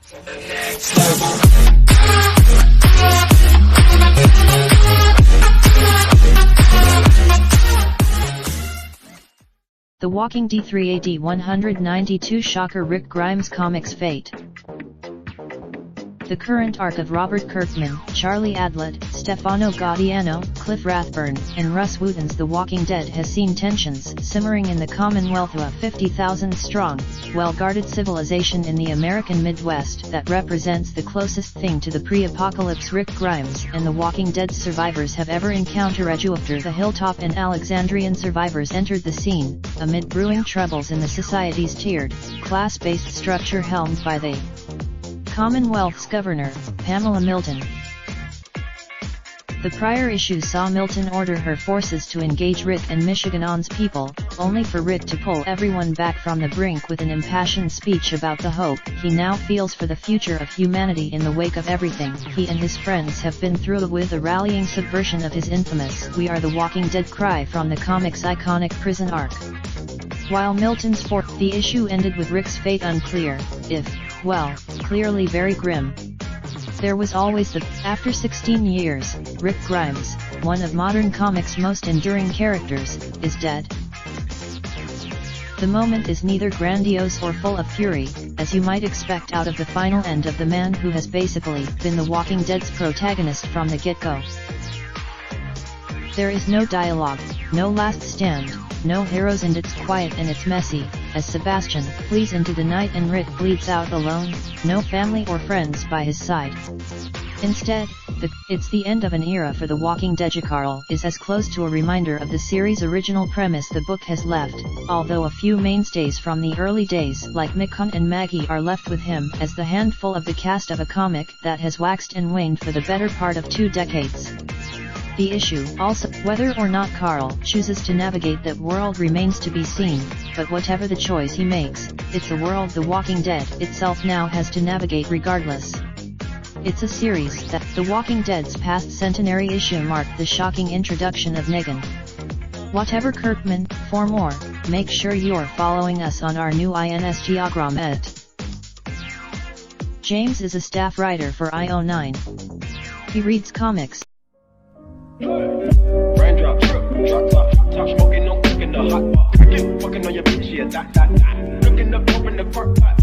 The Walking D3ad 192 Shocker Rick Grimes Comics Fate. The current arc of Robert Kirkman, Charlie Adlett, Stefano Gaudiano, Cliff Rathburn, and Russ Wooten's The Walking Dead has seen tensions simmering in the Commonwealth of a 50,000-strong, well-guarded civilization in the American Midwest that represents the closest thing to the pre-apocalypse Rick Grimes and The Walking Dead survivors have ever encountered after the Hilltop and Alexandrian survivors entered the scene, amid brewing troubles in the society's tiered, class-based structure helmed by the Commonwealth's Governor, Pamela Milton. The prior issue saw Milton order her forces to engage Rick and Michigan's people, only for Rick to pull everyone back from the brink with an impassioned speech about the hope he now feels for the future of humanity in the wake of everything he and his friends have been through, with a rallying subversion of his infamous "We Are the Walking Dead" cry from the comic's iconic prison arc. While Milton's the issue ended with Rick's fate unclear, if, well, clearly very grim. There was always the, after 16 years, Rick Grimes, one of modern comics' most enduring characters, is dead. The moment is neither grandiose or full of fury, as you might expect out of the final end of the man who has basically been The Walking Dead's protagonist from the get-go. There is no dialogue, no last stand, no heroes, and it's quiet and it's messy, as Sebastian flees into the night and Rick bleeds out alone, no family or friends by his side. Instead, it's the end of an era for The Walking Dead. Carl is as close to a reminder of the series' original premise the book has left, although a few mainstays from the early days like Mick Hunt and Maggie are left with him as the handful of the cast of a comic that has waxed and waned for the better part of 2 decades. The issue also, whether or not Carl chooses to navigate that world remains to be seen, but whatever the choice he makes, it's a world The Walking Dead itself now has to navigate regardless. It's a series that, The Walking Dead's past centenary issue marked the shocking introduction of Negan. Whatever Kirkman, for more, make sure you're following us on our new Instagram @. James is a staff writer for IO9. He reads comics. Raindrop, drop top, smoking, no cooking the hot pot. Fucking on your bitch, yeah, that. Looking up, open the park, pot.